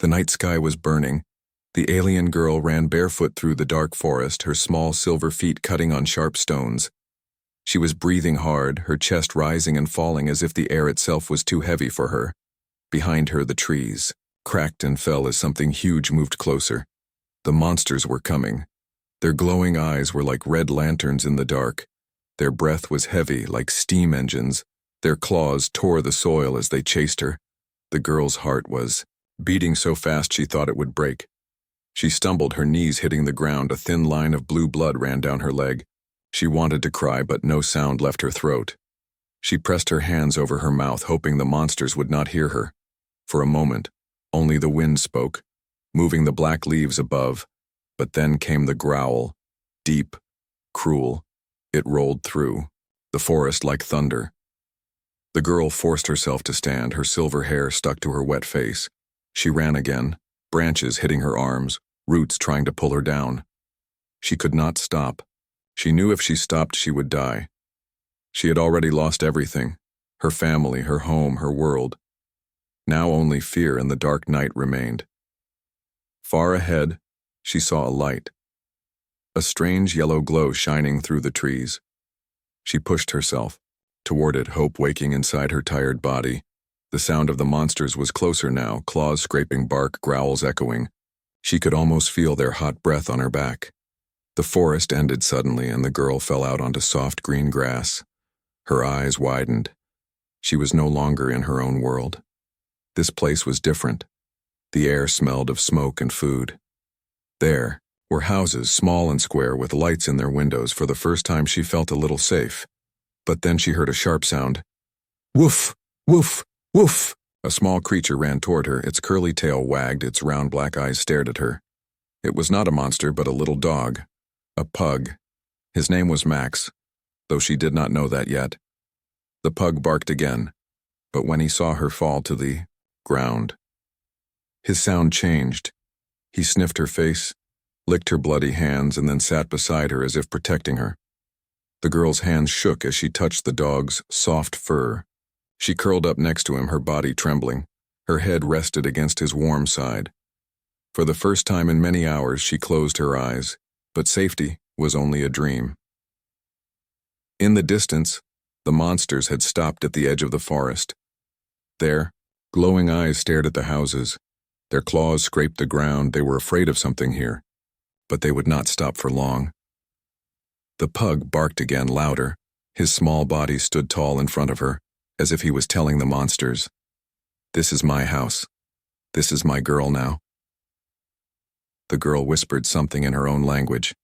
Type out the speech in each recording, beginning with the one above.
The night sky was burning. The alien girl ran barefoot through the dark forest, her small silver feet cutting on sharp stones. She was breathing hard, her chest rising and falling as if the air itself was too heavy for her. Behind her, the trees cracked and fell as something huge moved closer. The monsters were coming. Their glowing eyes were like red lanterns in the dark. Their breath was heavy, like steam engines. Their claws tore the soil as they chased her. The girl's heart was beating so fast she thought it would break. She stumbled, her knees hitting the ground. A thin line of blue blood ran down her leg. She wanted to cry, but no sound left her throat. She pressed her hands over her mouth, hoping the monsters would not hear her. For a moment, only the wind spoke, moving the black leaves above. But then came the growl, deep, cruel. It rolled through the forest like thunder. The girl forced herself to stand, her silver hair stuck to her wet face. She ran again, branches hitting her arms, roots trying to pull her down. She could not stop. She knew if she stopped, she would die. She had already lost everything, her family, her home, her world. Now only fear and the dark night remained. Far ahead, she saw a light, a strange yellow glow shining through the trees. She pushed herself toward it, hope waking inside her tired body. The sound of the monsters was closer now, claws scraping bark, growls echoing. She could almost feel their hot breath on her back. The forest ended suddenly, and the girl fell out onto soft green grass. Her eyes widened. She was no longer in her own world. This place was different. The air smelled of smoke and food. There were houses, small and square, with lights in their windows. For the first time she felt a little safe. But then she heard a sharp sound. Woof! Woof! Woof! A small creature ran toward her, its curly tail wagged, its round black eyes stared at her. It was not a monster, but a little dog. A pug. His name was Max, though she did not know that yet. The pug barked again, but when he saw her fall to the ground, his sound changed. He sniffed her face, licked her bloody hands, and then sat beside her as if protecting her. The girl's hands shook as she touched the dog's soft fur. She curled up next to him, her body trembling. Her head rested against his warm side. For the first time in many hours, she closed her eyes, but safety was only a dream. In the distance, the monsters had stopped at the edge of the forest. There, glowing eyes stared at the houses. Their claws scraped the ground. They were afraid of something here, but they would not stop for long. The pug barked again, louder. His small body stood tall in front of her, as if he was telling the monsters, "This is my house. This is my girl now." The girl whispered something in her own language.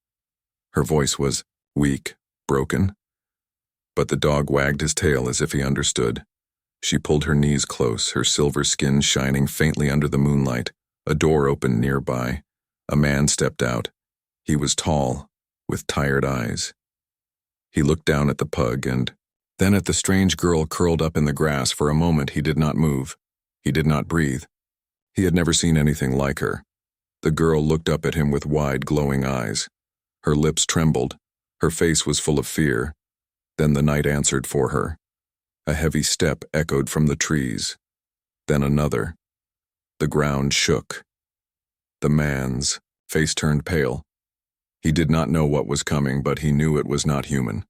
Her voice was weak, broken. But the dog wagged his tail as if he understood. She pulled her knees close, her silver skin shining faintly under the moonlight. A door opened nearby. A man stepped out. He was tall, with tired eyes. He looked down at the pug and then at the strange girl curled up in the grass. For a moment he did not move. He did not breathe. He had never seen anything like her. The girl looked up at him with wide, glowing eyes. Her lips trembled. Her face was full of fear. Then the night answered for her. A heavy step echoed from the trees. Then another. The ground shook. The man's face turned pale. He did not know what was coming, but he knew it was not human.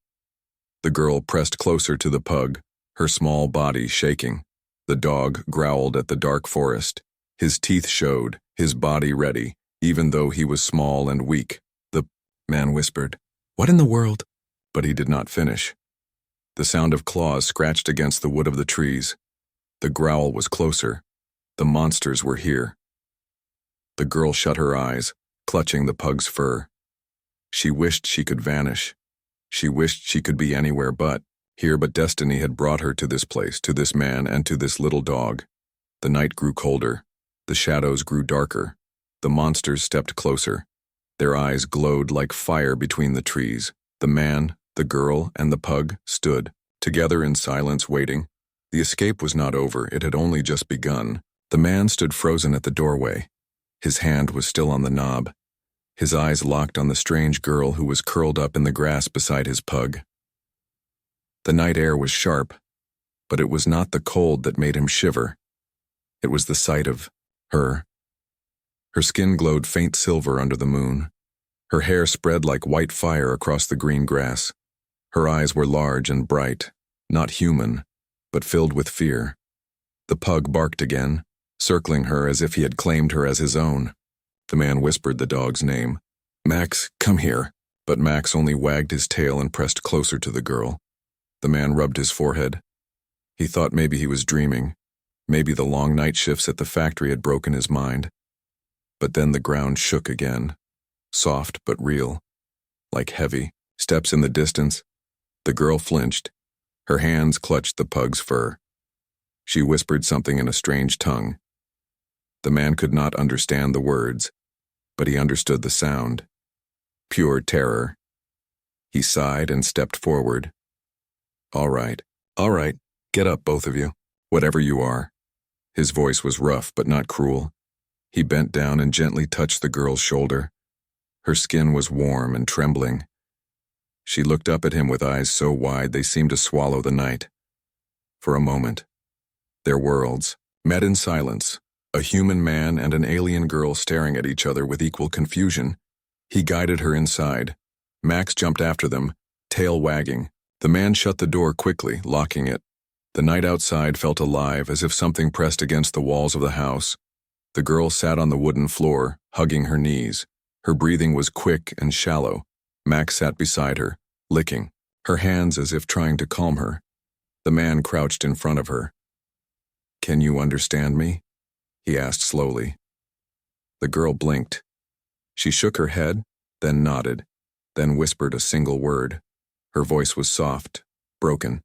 The girl pressed closer to the pug, her small body shaking. The dog growled at the dark forest. His teeth showed, his body ready, even though he was small and weak. The man whispered, "What in the world?" But he did not finish. The sound of claws scratched against the wood of the trees. The growl was closer. The monsters were here. The girl shut her eyes, clutching the pug's fur. She wished she could vanish. She wished she could be anywhere but here, but destiny had brought her to this place, to this man, and to this little dog. The night grew colder. The shadows grew darker. The monsters stepped closer. Their eyes glowed like fire between the trees. The man, the girl, and the pug stood, together in silence, waiting. The escape was not over. It had only just begun. The man stood frozen at the doorway. His hand was still on the knob. His eyes locked on the strange girl who was curled up in the grass beside his pug. The night air was sharp, but it was not the cold that made him shiver. It was the sight of her, Her skin glowed faint silver under the moon. Her hair spread like white fire across the green grass. Her eyes were large and bright, not human, but filled with fear. The pug barked again, circling her as if he had claimed her as his own. The man whispered the dog's name. "Max, come here." But Max only wagged his tail and pressed closer to the girl. The man rubbed his forehead. He thought maybe he was dreaming. Maybe the long night shifts at the factory had broken his mind. But then the ground shook again, soft but real, like heavy steps in the distance. The girl flinched. Her hands clutched the pug's fur. She whispered something in a strange tongue. The man could not understand the words, but he understood the sound. Pure terror. He sighed and stepped forward. All right, get up, both of you, whatever you are." His voice was rough but not cruel. He bent down and gently touched the girl's shoulder. Her skin was warm and trembling. She looked up at him with eyes so wide they seemed to swallow the night. For a moment, their worlds met in silence, a human man and an alien girl staring at each other with equal confusion. He guided her inside. Max jumped after them, tail wagging. The man shut the door quickly, locking it. The night outside felt alive, as if something pressed against the walls of the house. The girl sat on the wooden floor, hugging her knees. Her breathing was quick and shallow. Max sat beside her, licking her hands as if trying to calm her. The man crouched in front of her. "Can you understand me?" he asked slowly. The girl blinked. She shook her head, then nodded, then whispered a single word. Her voice was soft, broken.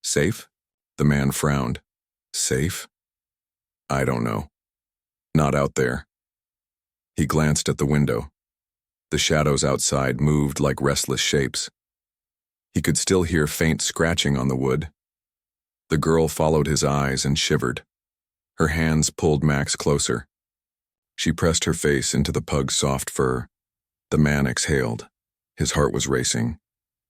"Safe?" The man frowned. "Safe? I don't know. Not out there." He glanced at the window. The shadows outside moved like restless shapes. He could still hear faint scratching on the wood. The girl followed his eyes and shivered. Her hands pulled Max closer. She pressed her face into the pug's soft fur. The man exhaled. His heart was racing.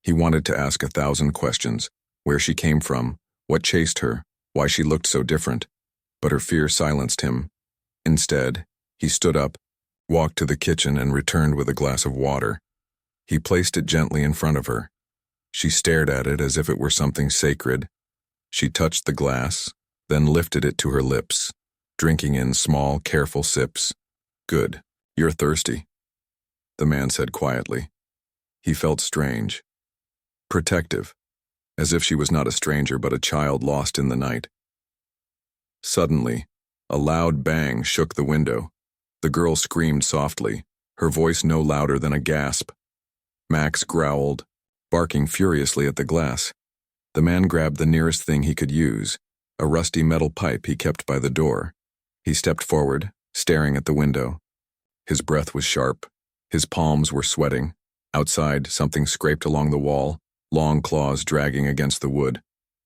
He wanted to ask 1,000 questions: where she came from, what chased her, why she looked so different. But her fear silenced him. Instead, he stood up, walked to the kitchen, and returned with a glass of water. He placed it gently in front of her. She stared at it as if it were something sacred. She touched the glass, then lifted it to her lips, drinking in small, careful sips. "Good. You're thirsty," the man said quietly. He felt strange, protective, as if she was not a stranger but a child lost in the night. Suddenly, a loud bang shook the window. The girl screamed softly, her voice no louder than a gasp. Max growled, barking furiously at the glass. The man grabbed the nearest thing he could use, a rusty metal pipe he kept by the door. He stepped forward, staring at the window. His breath was sharp. His palms were sweating. Outside, something scraped along the wall, long claws dragging against the wood.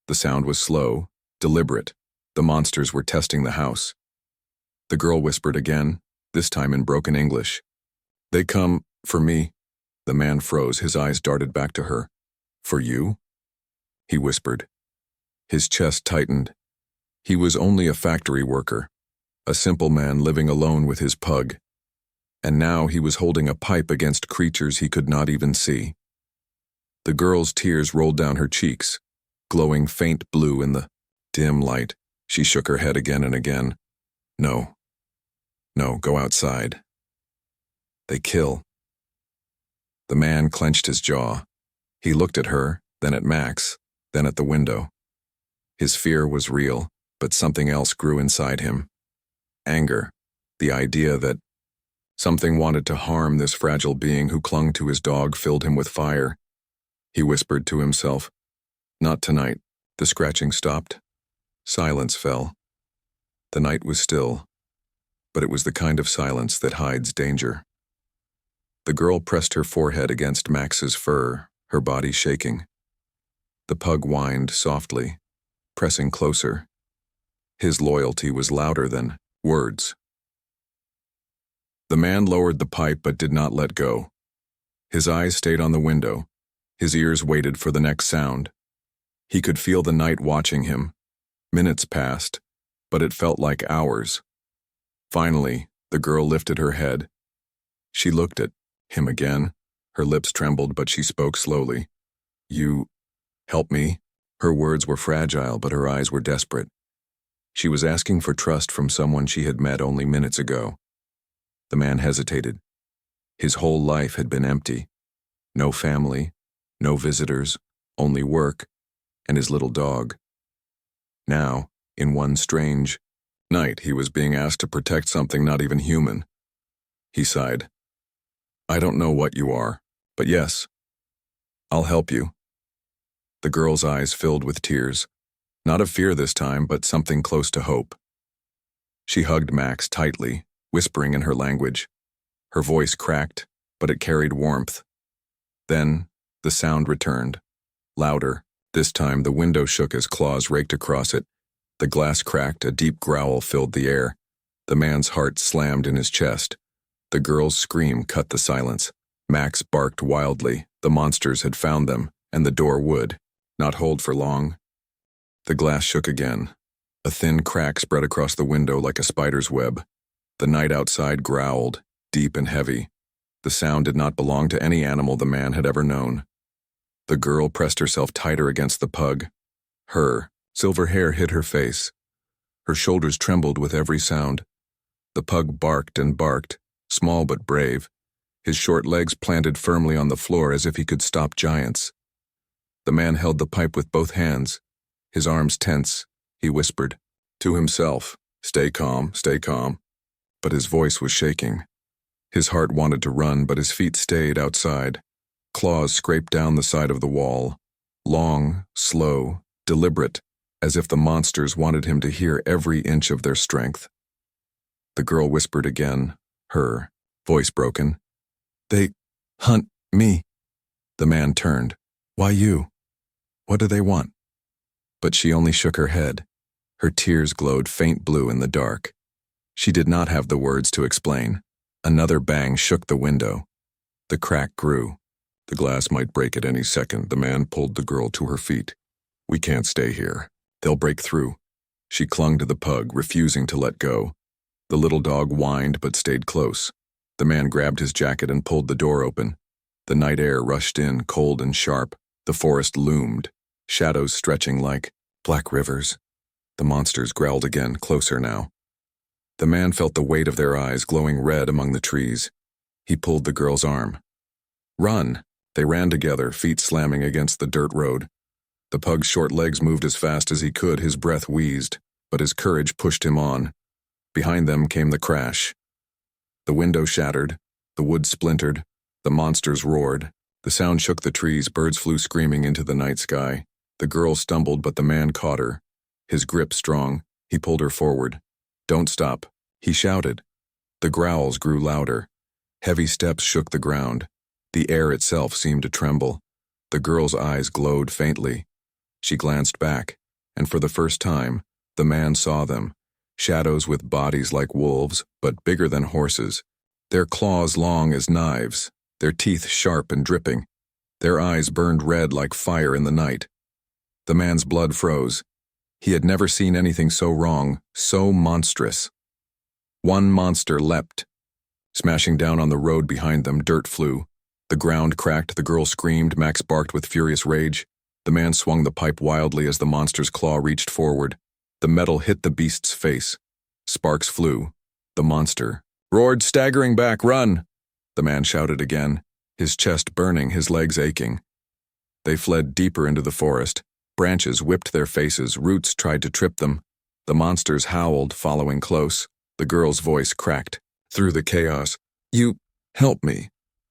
The sound was slow, deliberate. The monsters were testing the house. The girl whispered again, this time in broken English. "They come for me." The man froze, his eyes darted back to her. "For you?" he whispered. His chest tightened. He was only a factory worker, a simple man living alone with his pug. And now he was holding a pipe against creatures he could not even see. The girl's tears rolled down her cheeks, glowing faint blue in the dim light. She shook her head again and again. No, go outside. They kill." The man clenched his jaw. He looked at her, then at Max, then at the window. His fear was real, but something else grew inside him. Anger, the idea that something wanted to harm this fragile being who clung to his dog, filled him with fire. He whispered to himself, "Not tonight." The scratching stopped. Silence fell. The night was still, but it was the kind of silence that hides danger. The girl pressed her forehead against Max's fur, her body shaking. The pug whined softly, pressing closer. His loyalty was louder than words. The man lowered the pipe but did not let go. His eyes stayed on the window. His ears waited for the next sound. He could feel the night watching him. Minutes passed, but it felt like hours. Finally, the The girl lifted her head. She looked at him again. Her lips trembled, but she spoke slowly. You help me? Her words were fragile, but her eyes were desperate. She was asking for trust from someone she had met only minutes ago. The man hesitated. His whole life had been empty. No family, no visitors, only work, and his little dog. Now, in one strange night, he was being asked to protect something not even human. He sighed. I don't know what you are, but yes, I'll help you. The girl's eyes filled with tears, not of fear this time, but something close to hope. She hugged Max tightly, whispering in her language. Her voice cracked, but it carried warmth. Then, the sound returned, louder. This time, the window shook as claws raked across it. The glass cracked, a deep growl filled the air. The man's heart slammed in his chest. The girl's scream cut the silence. Max barked wildly. The monsters had found them, and the door would not hold for long. The glass shook again. A thin crack spread across the window like a spider's web. The night outside growled, deep and heavy. The sound did not belong to any animal the man had ever known. The girl pressed herself tighter against the pug. Her silver hair hid her face. Her shoulders trembled with every sound. The pug barked and barked, small but brave, his short legs planted firmly on the floor as if he could stop giants. The man held the pipe with both hands. His arms tense, he whispered to himself, stay calm, stay calm. But his voice was shaking. His heart wanted to run, but his feet stayed outside. Claws scraped down the side of the wall, long, slow, deliberate, as if the monsters wanted him to hear every inch of their strength. The girl whispered again, her voice broken. They hunt me. The man turned. Why you? What do they want? But she only shook her head. Her tears glowed faint blue in the dark. She did not have the words to explain. Another bang shook the window. The crack grew. The glass might break at any second. The man pulled the girl to her feet. We can't stay here. They'll break through. She clung to the pug, refusing to let go. The little dog whined but stayed close. The man grabbed his jacket and pulled the door open. The night air rushed in, cold and sharp. The forest loomed, shadows stretching like black rivers. The monsters growled again, closer now. The man felt the weight of their eyes glowing red among the trees. He pulled the girl's arm. Run! They ran together, feet slamming against the dirt road. The pug's short legs moved as fast as he could, his breath wheezed, but his courage pushed him on. Behind them came the crash. The window shattered, the wood splintered, the monsters roared. The sound shook the trees, birds flew screaming into the night sky. The girl stumbled, but the man caught her. His grip strong, he pulled her forward. Don't stop, he shouted. The growls grew louder. Heavy steps shook the ground. The air itself seemed to tremble. The girl's eyes glowed faintly. She glanced back, and for the first time, the man saw them. Shadows with bodies like wolves, but bigger than horses. Their claws long as knives, their teeth sharp and dripping. Their eyes burned red like fire in the night. The man's blood froze. He had never seen anything so wrong, so monstrous. One monster leapt. Smashing down on the road behind them, dirt flew. The ground cracked, the girl screamed, Max barked with furious rage. The man swung the pipe wildly as the monster's claw reached forward. The metal hit the beast's face. Sparks flew. The monster roared, staggering back, run! The man shouted again, his chest burning, his legs aching. They fled deeper into the forest. Branches whipped their faces, roots tried to trip them. The monsters howled, following close. The girl's voice cracked through the chaos. You help me.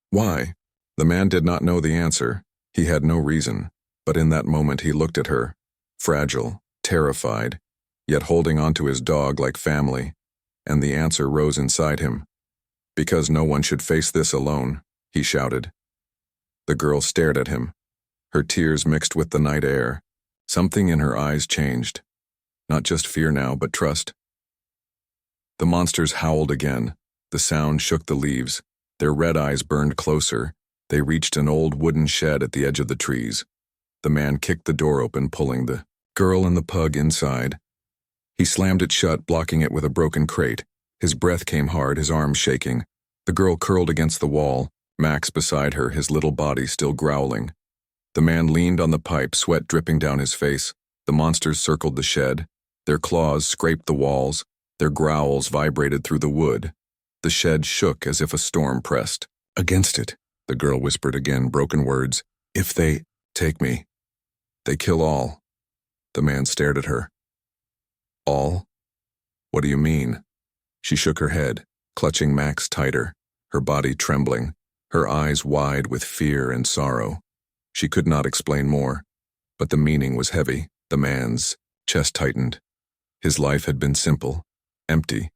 Why? The man did not know the answer. He had no reason. But in that moment he looked at her, fragile, terrified, yet holding on to his dog like family. And the answer rose inside him. Because no one should face this alone, he shouted. The girl stared at him. Her tears mixed with the night air. Something in her eyes changed. Not just fear now, but trust. The monsters howled again. The sound shook the leaves. Their red eyes burned closer. They reached an old wooden shed at the edge of the trees. The man kicked the door open, pulling the girl and the pug inside. He slammed it shut, blocking it with a broken crate. His breath came hard, his arms shaking. The girl curled against the wall, Max beside her, his little body still growling. The man leaned on the pipe, sweat dripping down his face. The monsters circled the shed. Their claws scraped the walls. Their growls vibrated through the wood. The shed shook as if a storm pressed. "Against it," the girl whispered again, broken words. "If they take me, they kill all." The man stared at her. "All? What do you mean?" She shook her head, clutching Max tighter, her body trembling, her eyes wide with fear and sorrow. She could not explain more, but the meaning was heavy. The man's chest tightened. His life had been simple, empty.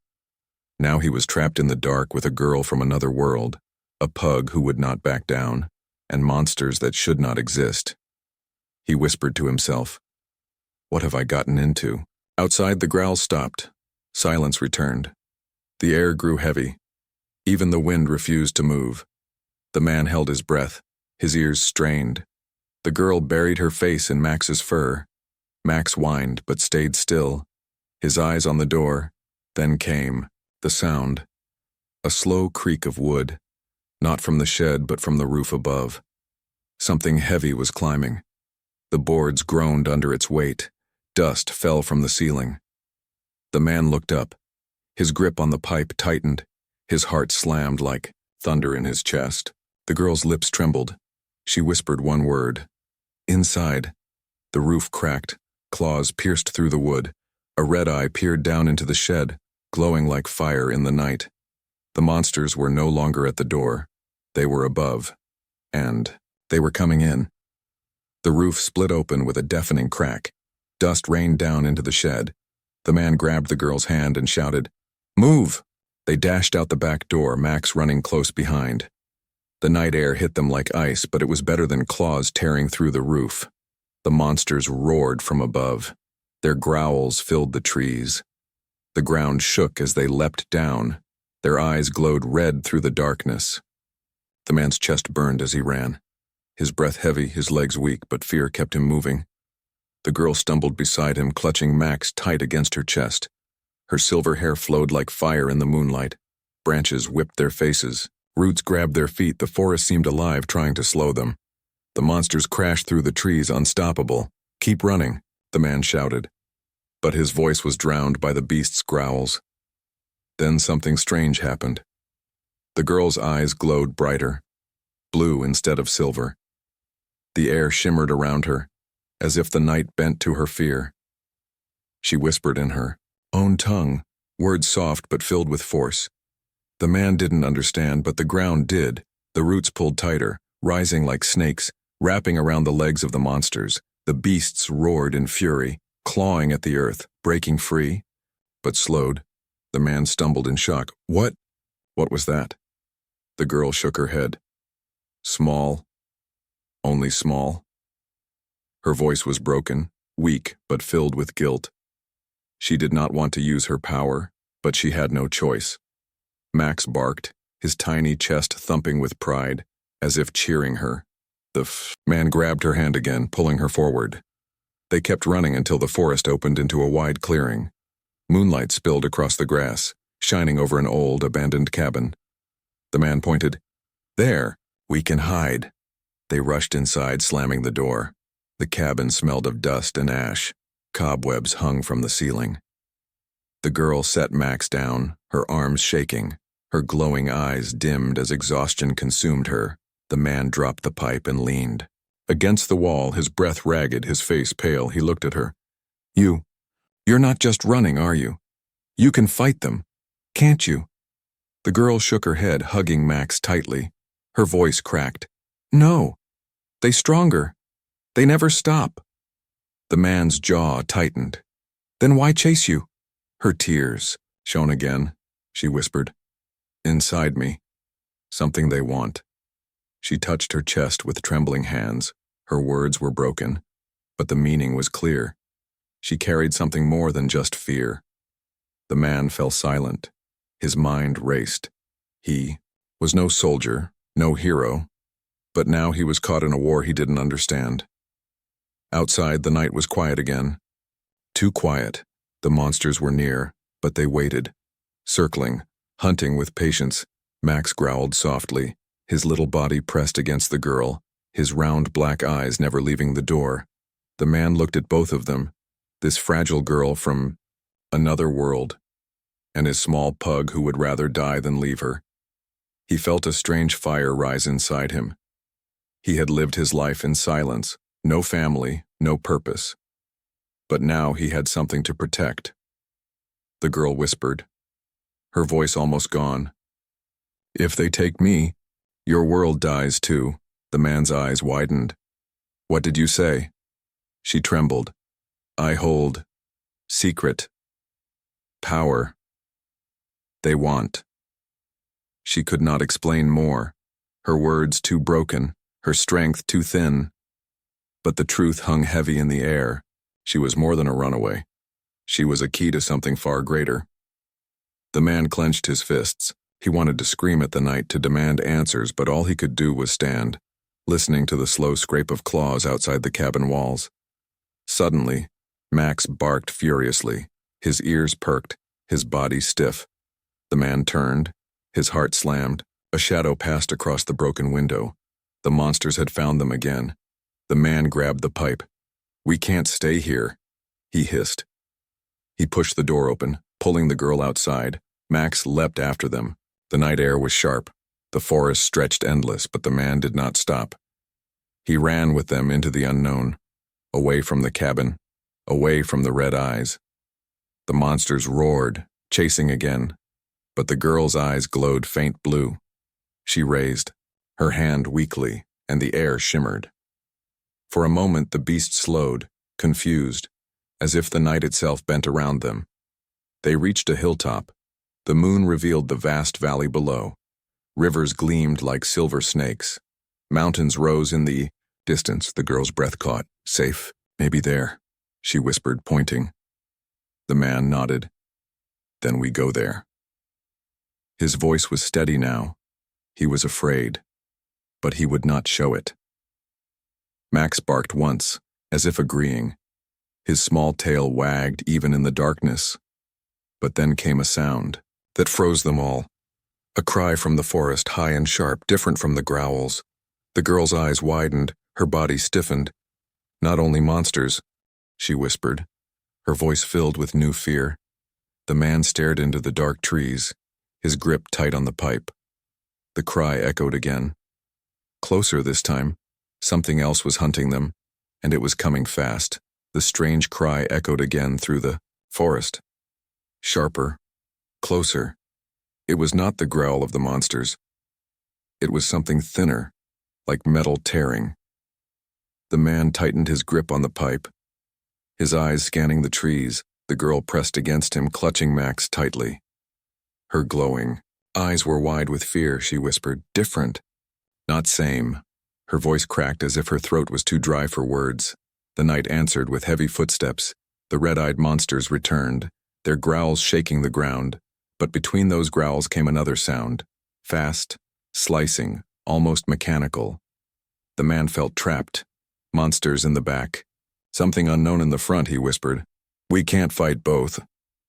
Now he was trapped in the dark with a girl from another world, a pug who would not back down, and monsters that should not exist. He whispered to himself, "What have I gotten into?" Outside, the growls stopped. Silence returned. The air grew heavy. Even the wind refused to move. The man held his breath, his ears strained. The girl buried her face in Max's fur. Max whined, but stayed still, his eyes on the door. Then came the sound. A slow creak of wood, not from the shed but from the roof above. Something heavy was climbing. The boards groaned under its weight. Dust fell from the ceiling. The man looked up. His grip on the pipe tightened. His heart slammed like thunder in his chest. The girl's lips trembled. She whispered one word. Inside. The roof cracked. Claws pierced through the wood. A red eye peered down into the shed, glowing like fire in the night. The monsters were no longer at the door. They were above. And they were coming in. The roof split open with a deafening crack. Dust rained down into the shed. The man grabbed the girl's hand and shouted, "Move!" They dashed out the back door, Max running close behind. The night air hit them like ice, but it was better than claws tearing through the roof. The monsters roared from above. Their growls filled the trees. The ground shook as they leapt down. Their eyes glowed red through the darkness. The man's chest burned as he ran. His breath heavy, his legs weak, but fear kept him moving. The girl stumbled beside him, clutching Max tight against her chest. Her silver hair flowed like fire in the moonlight. Branches whipped their faces. Roots grabbed their feet. The forest seemed alive, trying to slow them. The monsters crashed through the trees, unstoppable. "Keep running," the man shouted. But his voice was drowned by the beast's growls. Then something strange happened. The girl's eyes glowed brighter, blue instead of silver. The air shimmered around her, as if the night bent to her fear. She whispered in her own tongue, words soft but filled with force. The man didn't understand, but the ground did. The roots pulled tighter, rising like snakes, wrapping around the legs of the monsters. The beasts roared in fury, clawing at the earth, breaking free, but slowed. The man stumbled in shock. What was that?" The girl shook her head. "Small. Only small." Her voice was broken, weak, but filled with guilt. She did not want to use her power, but she had no choice. Max barked, his tiny chest thumping with pride, as if cheering her. The man grabbed her hand again, pulling her forward. They kept running until the forest opened into a wide clearing. Moonlight spilled across the grass, shining over an old, abandoned cabin. The man pointed. "There, we can hide." They rushed inside, slamming the door. The cabin smelled of dust and ash. Cobwebs hung from the ceiling. The girl set Max down, her arms shaking, her glowing eyes dimmed as exhaustion consumed her. The man dropped the pipe and leaned. Against the wall, his breath ragged, his face pale, he looked at her. You're not just running, are you? You can fight them, can't you?" The girl shook her head, hugging Max tightly. Her voice cracked. "No. They stronger. They never stop." The man's jaw tightened. "Then why chase you?" Her tears shone again. She whispered, "Inside me, something they want." She touched her chest with trembling hands. Her words were broken, but the meaning was clear. She carried something more than just fear. The man fell silent. His mind raced. He was no soldier, no hero, but now he was caught in a war he didn't understand. Outside, the night was quiet again. Too quiet. The monsters were near, but they waited. Circling, hunting with patience, Max growled softly, his little body pressed against the girl, his round black eyes never leaving the door. The man looked at both of them, this fragile girl from another world, and his small pug who would rather die than leave her. He felt a strange fire rise inside him. He had lived his life in silence, no family, no purpose. But now he had something to protect. The girl whispered, her voice almost gone. "If they take me, your world dies too." The man's eyes widened. "What did you say?" She trembled. "I hold secret power they want." She could not explain more, her words too broken, her strength too thin. But the truth hung heavy in the air. She was more than a runaway. She was a key to something far greater. The man clenched his fists. He wanted to scream at the night to demand answers, but all he could do was stand, listening to the slow scrape of claws outside the cabin walls. Suddenly, Max barked furiously, his ears perked, his body stiff. The man turned, his heart slammed, a shadow passed across the broken window. The monsters had found them again. The man grabbed the pipe. "We can't stay here," he hissed. He pushed the door open, pulling the girl outside. Max leapt after them. The night air was sharp. The forest stretched endless, but the man did not stop. He ran with them into the unknown, away from the cabin, away from the red eyes. The monsters roared, chasing again, but the girl's eyes glowed faint blue. She raised, her hand weakly, and the air shimmered. For a moment the beast slowed, confused, as if the night itself bent around them. They reached a hilltop. The moon revealed the vast valley below. Rivers gleamed like silver snakes. Mountains rose in the distance. The girl's breath caught. "Safe, maybe there," she whispered, pointing. The man nodded. "Then we go there." His voice was steady now. He was afraid, but he would not show it. Max barked once, as if agreeing. His small tail wagged even in the darkness. But then came a sound that froze them all. A cry from the forest, high and sharp, different from the growls. The girl's eyes widened, her body stiffened. "Not only monsters," she whispered, her voice filled with new fear. The man stared into the dark trees, his grip tight on the pipe. The cry echoed again. Closer this time. Something else was hunting them, and it was coming fast. The strange cry echoed again through the forest. Sharper, closer. It was not the growl of the monsters. It was something thinner, like metal tearing. The man tightened his grip on the pipe, his eyes scanning the trees. The girl pressed against him, clutching Max tightly. Her glowing eyes were wide with fear. She whispered, "Different, not same." Her voice cracked as if her throat was too dry for words. The night answered with heavy footsteps. The red-eyed monsters returned, their growls shaking the ground. But between those growls came another sound, fast, slicing, almost mechanical. The man felt trapped. Monsters in the back. "Something unknown in the front," he whispered. "We can't fight both."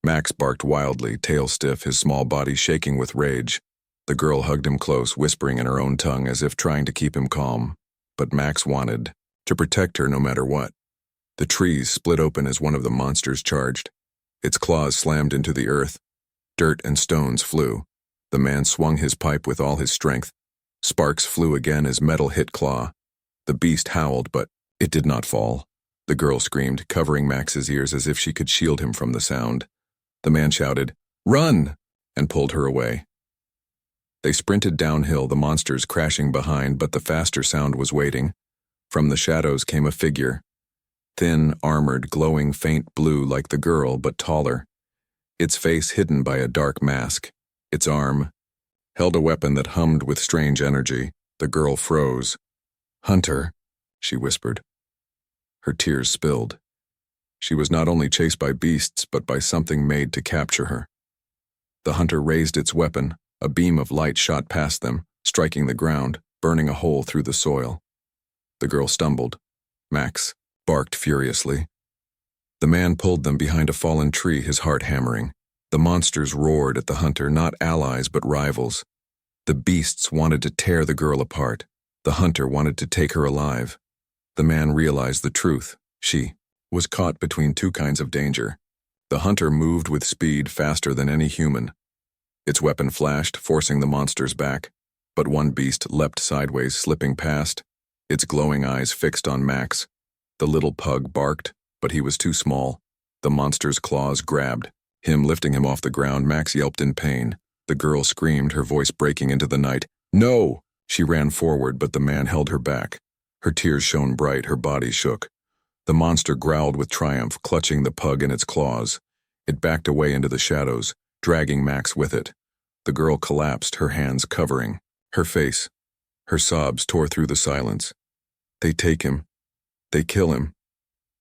Max barked wildly, tail stiff, his small body shaking with rage. The girl hugged him close, whispering in her own tongue as if trying to keep him calm. But Max wanted to protect her no matter what. The trees split open as one of the monsters charged. Its claws slammed into the earth. Dirt and stones flew. The man swung his pipe with all his strength. Sparks flew again as metal hit claw. The beast howled, but it did not fall. The girl screamed, covering Max's ears as if she could shield him from the sound. The man shouted, "Run!" and pulled her away. They sprinted downhill, the monsters crashing behind, but the faster sound was waiting. From the shadows came a figure. Thin, armored, glowing faint blue like the girl, but taller. Its face hidden by a dark mask. Its arm held a weapon that hummed with strange energy. The girl froze. "Hunter," she whispered. Her tears spilled. She was not only chased by beasts, but by something made to capture her. The hunter raised its weapon. A beam of light shot past them, striking the ground, burning a hole through the soil. The girl stumbled. Max barked furiously. The man pulled them behind a fallen tree, his heart hammering. The monsters roared at the hunter, not allies but rivals. The beasts wanted to tear the girl apart. The hunter wanted to take her alive. The man realized the truth. She was caught between two kinds of danger. The hunter moved with speed faster than any human. Its weapon flashed, forcing the monsters back, but one beast leapt sideways, slipping past, its glowing eyes fixed on Max. The little pug barked, but he was too small. The monster's claws grabbed him, lifting him off the ground. Max yelped in pain. The girl screamed, her voice breaking into the night. "No!" She ran forward, but the man held her back. Her tears shone bright, her body shook. The monster growled with triumph, clutching the pug in its claws. It backed away into the shadows, dragging Max with it. The girl collapsed, her hands covering her face. Her sobs tore through the silence. They take him. They kill him.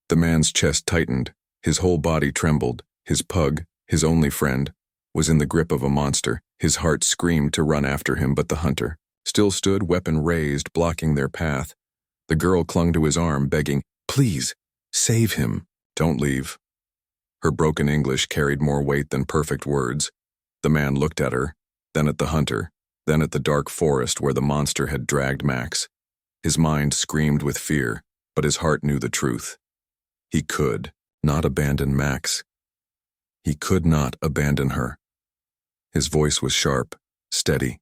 The man's chest tightened. His whole body trembled. His pug, his only friend, was in the grip of a monster. His heart screamed to run after him, but the hunter still stood, weapon raised, blocking their path. The girl clung to his arm, begging, "Please, save him. Don't leave." Her broken English carried more weight than perfect words. The man looked at her, then at the hunter, then at the dark forest where the monster had dragged Max. His mind screamed with fear, but his heart knew the truth. He could not abandon Max. He could not abandon her. His voice was sharp, steady.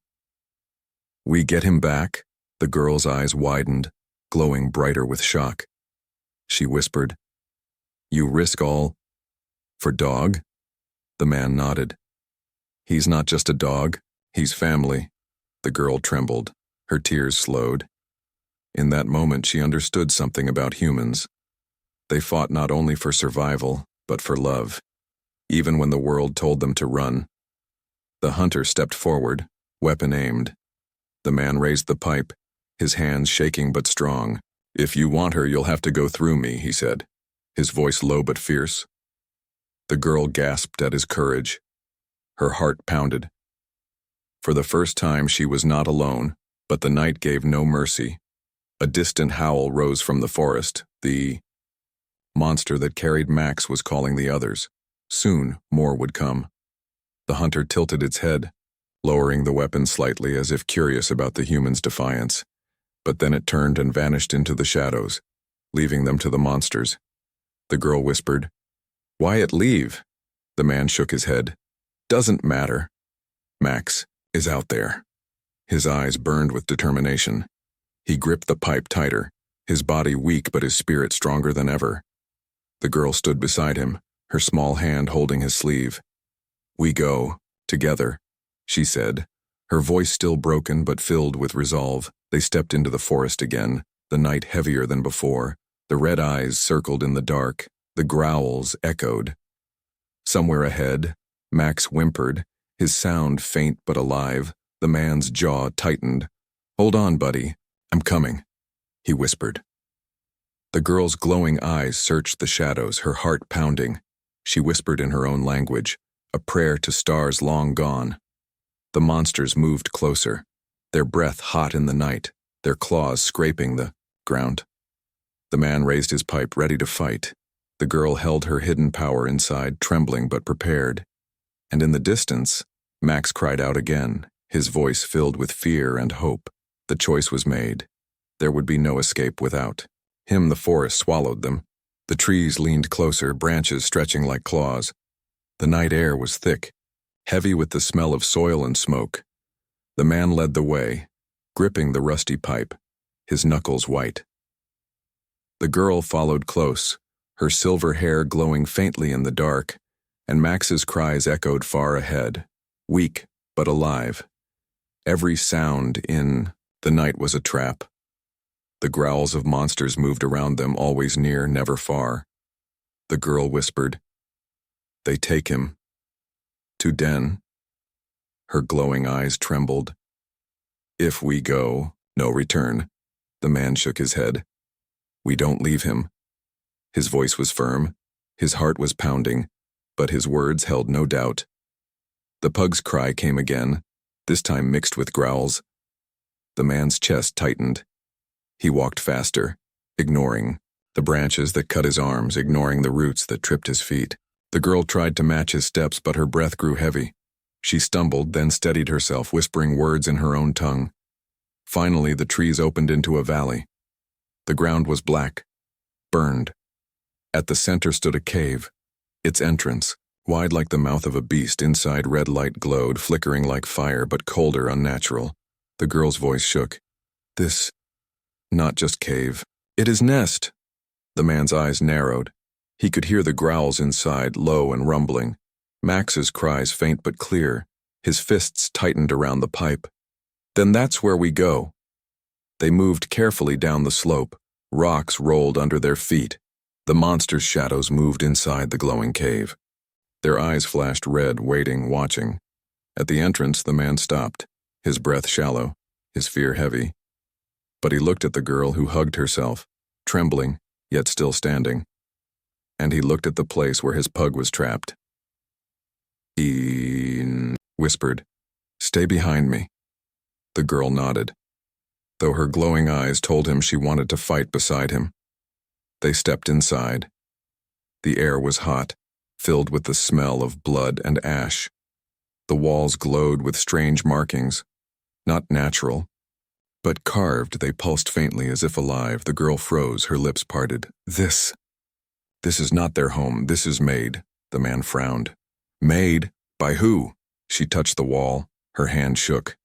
"We get him back?" The girl's eyes widened, glowing brighter with shock. She whispered, "You risk all for dog?" The man nodded. "He's not just a dog, he's family." The girl trembled, her tears slowed. In that moment she understood something about humans. They fought not only for survival, but for love, even when the world told them to run. The hunter stepped forward, weapon aimed. The man raised the pipe, his hands shaking but strong. "If you want her, you'll have to go through me," he said, his voice low but fierce. The girl gasped at his courage. Her heart pounded. For the first time she was not alone, but the night gave no mercy. A distant howl rose from the forest. The monster that carried Max was calling the others. Soon, more would come. The hunter tilted its head, lowering the weapon slightly as if curious about the human's defiance. But then it turned and vanished into the shadows, leaving them to the monsters. The girl whispered, "Wyatt, leave." The man shook his head. "Doesn't matter. Max is out there." His eyes burned with determination. He gripped the pipe tighter, his body weak but his spirit stronger than ever. The girl stood beside him, her small hand holding his sleeve. "We go, together," she said, her voice still broken but filled with resolve. They stepped into the forest again, the night heavier than before. The red eyes circled in the dark, the growls echoed. Somewhere ahead, Max whimpered, his sound faint but alive. The man's jaw tightened. "Hold on, buddy. I'm coming," he whispered. The girl's glowing eyes searched the shadows, her heart pounding. She whispered in her own language, a prayer to stars long gone. The monsters moved closer, their breath hot in the night, their claws scraping the ground. The man raised his pipe, ready to fight. The girl held her hidden power inside, trembling but prepared. And in the distance, Max cried out again, his voice filled with fear and hope. The choice was made. There would be no escape without him. The forest swallowed them. The trees leaned closer, branches stretching like claws. The night air was thick, heavy with the smell of soil and smoke. The man led the way, gripping the rusty pipe, his knuckles white. The girl followed close, her silver hair glowing faintly in the dark, and Max's cries echoed far ahead, weak but alive. Every sound in the night was a trap. The growls of monsters moved around them, always near, never far. The girl whispered, "They take him to Den." Her glowing eyes trembled. "If we go, no return." The man shook his head. "We don't leave him." His voice was firm, his heart was pounding, but his words held no doubt. The pug's cry came again, this time mixed with growls. The man's chest tightened. He walked faster, ignoring the branches that cut his arms, ignoring the roots that tripped his feet. The girl tried to match his steps, but her breath grew heavy. She stumbled, then steadied herself, whispering words in her own tongue. Finally, the trees opened into a valley. The ground was black, burned. At the center stood a cave. Its entrance, wide like the mouth of a beast, inside red light glowed, flickering like fire, but colder, unnatural. The girl's voice shook. This, not just cave. It is nest. The man's eyes narrowed. He could hear the growls inside, low and rumbling. Max's cries faint but clear. His fists tightened around the pipe. Then that's where we go. They moved carefully down the slope. Rocks rolled under their feet. The monster's shadows moved inside the glowing cave. Their eyes flashed red, waiting, watching. At the entrance, the man stopped, his breath shallow, his fear heavy. But he looked at the girl who hugged herself, trembling, yet still standing. And he looked at the place where his pug was trapped. He whispered, "Stay behind me." The girl nodded, though her glowing eyes told him she wanted to fight beside him. They stepped inside. The air was hot, filled with the smell of blood and ash. The walls glowed with strange markings, not natural, but carved. They pulsed faintly as if alive. The girl froze, her lips parted. This is not their home. This is made. The man frowned. Made? By who? She touched the wall. Her hand shook.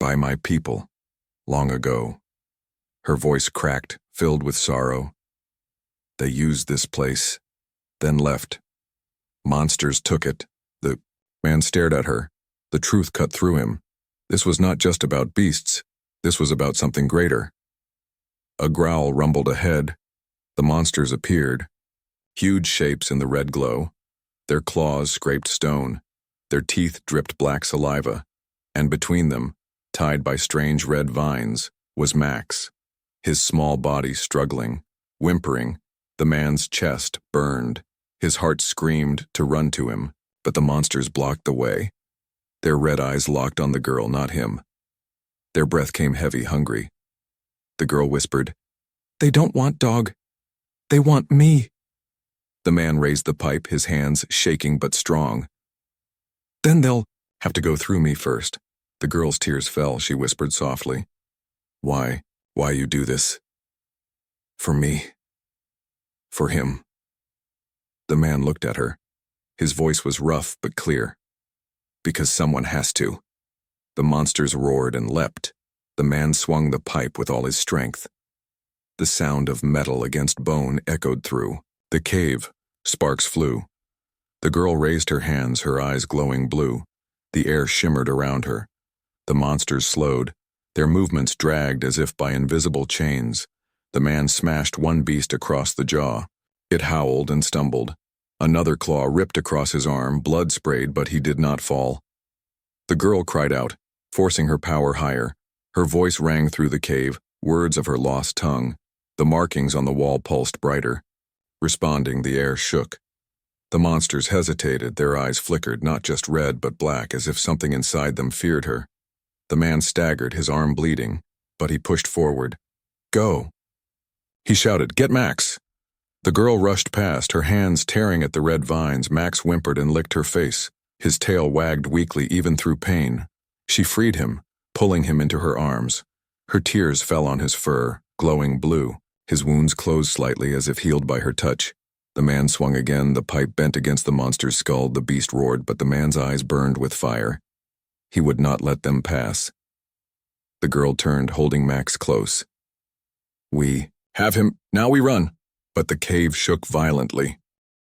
By my people. Long ago. Her voice cracked, filled with sorrow. They used this place, then left. Monsters took it. The man stared at her. The truth cut through him. This was not just about beasts. This was about something greater. A growl rumbled ahead. The monsters appeared. Huge shapes in the red glow. Their claws scraped stone. Their teeth dripped black saliva. And between them, tied by strange red vines, was Max. His small body struggling, whimpering. The man's chest burned. His heart screamed to run to him, but the monsters blocked the way. Their red eyes locked on the girl, not him. Their breath came heavy, hungry. The girl whispered, "They don't want dog. They want me." The man raised the pipe, his hands shaking but strong. "Then they'll have to go through me first." The girl's tears fell. She whispered softly, Why you do this? For me. For him." The man looked at her. His voice was rough but clear. "Because someone has to." The monsters roared and leapt. The man swung the pipe with all his strength. The sound of metal against bone echoed through the cave. Sparks flew. The girl raised her hands, her eyes glowing blue. The air shimmered around her. The monsters slowed. Their movements dragged as if by invisible chains. The man smashed one beast across the jaw. It howled and stumbled. Another claw ripped across his arm, blood sprayed, but he did not fall. The girl cried out, forcing her power higher. Her voice rang through the cave, words of her lost tongue. The markings on the wall pulsed brighter. Responding, the air shook. The monsters hesitated, their eyes flickered, not just red but black, as if something inside them feared her. The man staggered, his arm bleeding, but he pushed forward. "Go!" He shouted, "Get Max!" The girl rushed past, her hands tearing at the red vines. Max whimpered and licked her face. His tail wagged weakly, even through pain. She freed him, pulling him into her arms. Her tears fell on his fur, glowing blue. His wounds closed slightly as if healed by her touch. The man swung again, the pipe bent against the monster's skull. The beast roared, but the man's eyes burned with fire. He would not let them pass. The girl turned, holding Max close. "We have him. Now we run." But the cave shook violently.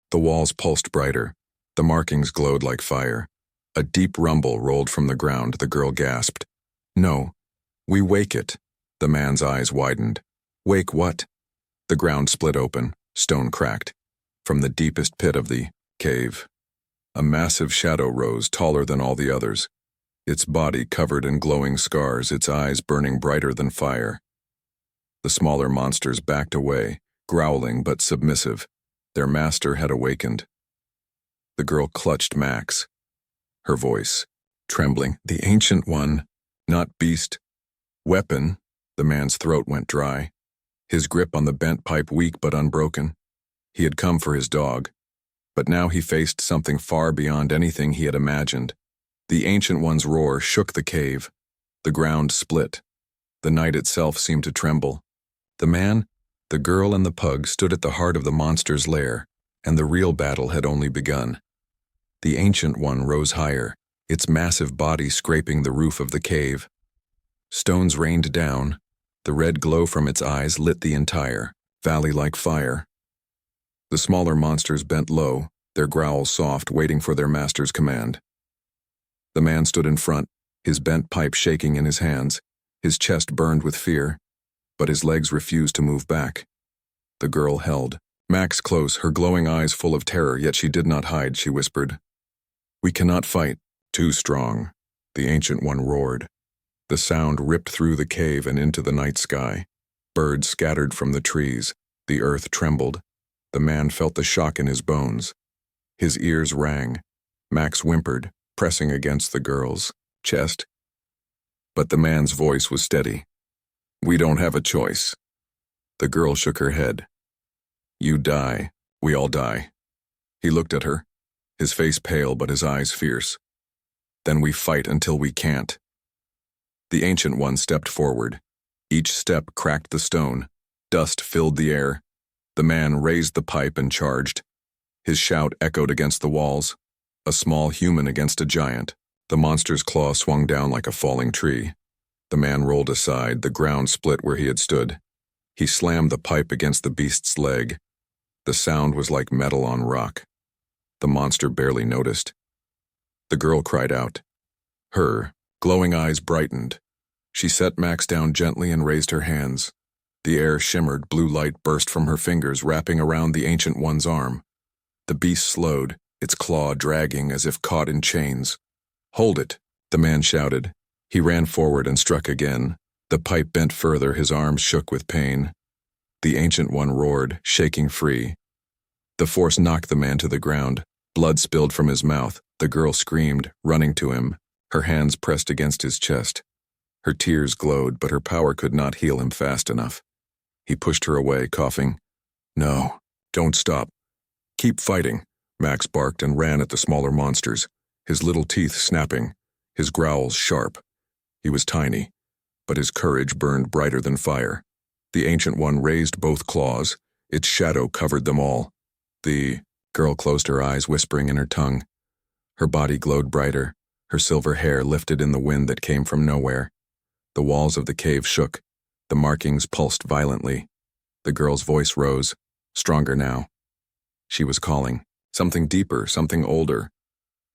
The walls pulsed brighter. The markings glowed like fire. A deep rumble rolled from the ground. The girl gasped. "No, we wake it." The man's eyes widened. "Wake what?" The ground split open, stone cracked. From the deepest pit of the cave, a massive shadow rose, taller than all the others. Its body covered in glowing scars, its eyes burning brighter than fire. The smaller monsters backed away, growling but submissive. Their master had awakened. The girl clutched Max. Her voice, trembling, "The Ancient One, not beast. Weapon." The man's throat went dry. His grip on the bent pipe weak but unbroken. He had come for his dog. But now he faced something far beyond anything he had imagined. The Ancient One's roar shook the cave. The ground split. The night itself seemed to tremble. The man, the girl, and the pug stood at the heart of the monster's lair, and the real battle had only begun. The Ancient One rose higher, its massive body scraping the roof of the cave. Stones rained down. The red glow from its eyes lit the entire valley like fire. The smaller monsters bent low, their growls soft, waiting for their master's command. The man stood in front, his bent pipe shaking in his hands. His chest burned with fear, but his legs refused to move back. The girl held Max close, her glowing eyes full of terror, yet she did not hide. She whispered, "We cannot fight. Too strong." The Ancient One roared. The sound ripped through the cave and into the night sky. Birds scattered from the trees. The earth trembled. The man felt the shock in his bones. His ears rang. Max whimpered, pressing against the girl's chest. But the man's voice was steady. "We don't have a choice." The girl shook her head. "You die. We all die." He looked at her, his face pale but his eyes fierce. "Then we fight until we can't." The Ancient One stepped forward. Each step cracked the stone. Dust filled the air. The man raised the pipe and charged. His shout echoed against the walls. A small human against a giant. The monster's claw swung down like a falling tree. The man rolled aside, the ground split where he had stood. He slammed the pipe against the beast's leg. The sound was like metal on rock. The monster barely noticed. The girl cried out. Her glowing eyes brightened. She set Max down gently and raised her hands. The air shimmered, blue light burst from her fingers, wrapping around the Ancient One's arm. The beast slowed, its claw dragging as if caught in chains. "Hold it," the man shouted. He ran forward and struck again. The pipe bent further, his arms shook with pain. The Ancient One roared, shaking free. The force knocked the man to the ground. Blood spilled from his mouth. The girl screamed, running to him, her hands pressed against his chest. Her tears glowed, but her power could not heal him fast enough. He pushed her away, coughing. "No, don't stop. Keep fighting," Max barked and ran at the smaller monsters, his little teeth snapping, his growls sharp. He was tiny, but his courage burned brighter than fire. The Ancient One raised both claws. Its shadow covered them all. The girl closed her eyes, whispering in her tongue. Her body glowed brighter, her silver hair lifted in the wind that came from nowhere. The walls of the cave shook. The markings pulsed violently. The girl's voice rose, stronger now. She was calling, something deeper, something older.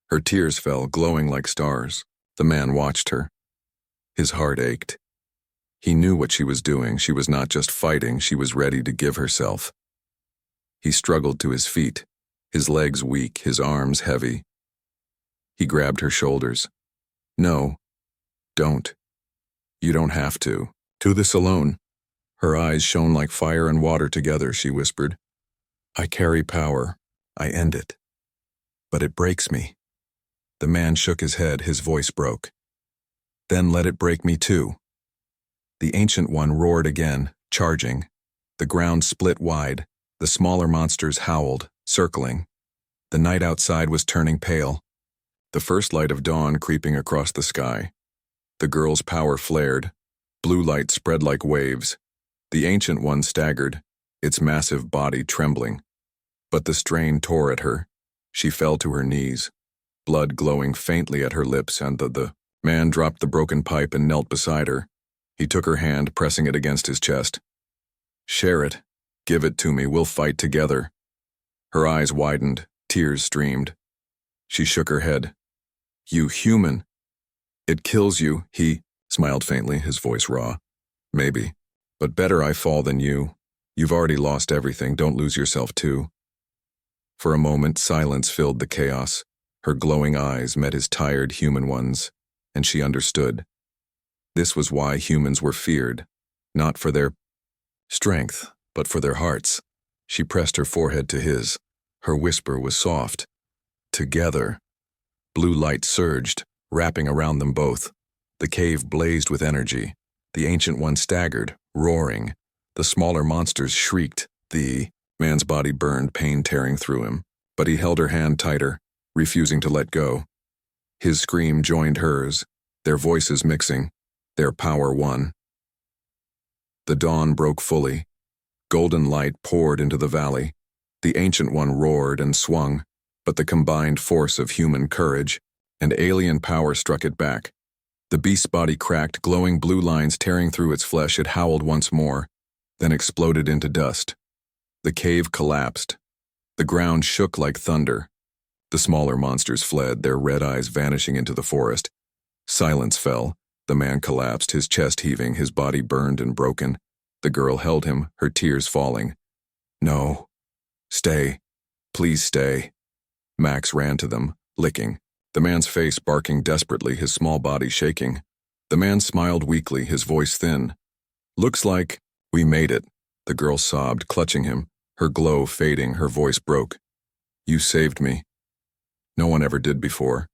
Her tears fell, glowing like stars. The man watched her. His heart ached. He knew what she was doing. She was not just fighting, she was ready to give herself. He struggled to his feet, his legs weak, his arms heavy. He grabbed her shoulders. "No, don't. You don't have to. Do this alone." Her eyes shone like fire and water together, she whispered. "I carry power. I end it. But it breaks me." The man shook his head, his voice broke. "Then let it break me too." The Ancient One roared again, charging. The ground split wide. The smaller monsters howled, circling. The night outside was turning pale. The first light of dawn creeping across the sky. The girl's power flared. Blue light spread like waves. The Ancient One staggered, its massive body trembling. But the strain tore at her. She fell to her knees, blood glowing faintly at her lips, and the man dropped the broken pipe and knelt beside her. He took her hand, pressing it against his chest. "Share it. Give it to me. We'll fight together." Her eyes widened, tears streamed. She shook her head. "You human. It kills you," he smiled faintly, his voice raw. "Maybe. But better I fall than you. You've already lost everything. Don't lose yourself too." For a moment, silence filled the chaos. Her glowing eyes met his tired human ones, and she understood. This was why humans were feared, not for their strength, but for their hearts. She pressed her forehead to his. Her whisper was soft. "Together." Blue light surged, wrapping around them both. The cave blazed with energy. The Ancient One staggered, roaring. The smaller monsters shrieked. The man's body burned, pain tearing through him. but he held her hand tighter, refusing to let go. His scream joined hers, their voices mixing, their power one. The dawn broke fully. Golden light poured into the valley. The Ancient One roared and swung, but the combined force of human courage and alien power struck it back. The beast's body cracked, glowing blue lines tearing through its flesh. It howled once more, then exploded into dust. The cave collapsed. The ground shook like thunder. The smaller monsters fled, their red eyes vanishing into the forest. Silence fell. The man collapsed, his chest heaving, his body burned and broken. The girl held him, her tears falling. No. Stay. Please stay. Max ran to them, licking. The man's face barking desperately, his small body shaking. The man smiled weakly, his voice thin. Looks like we made it. The girl sobbed, clutching him, her glow fading, her voice broke. You saved me. No one ever did before.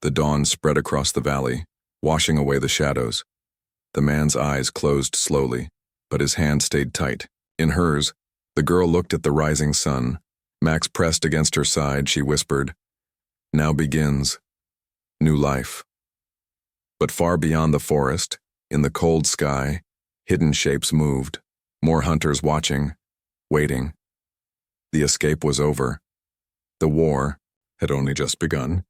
The dawn spread across the valley, washing away the shadows. The man's eyes closed slowly, but his hand stayed tight. In hers, the girl looked at the rising sun. Max pressed against her side, she whispered, Now begins new life. But far beyond the forest, in the cold sky, hidden shapes moved, more hunters watching, waiting. The escape was over. The war had only just begun.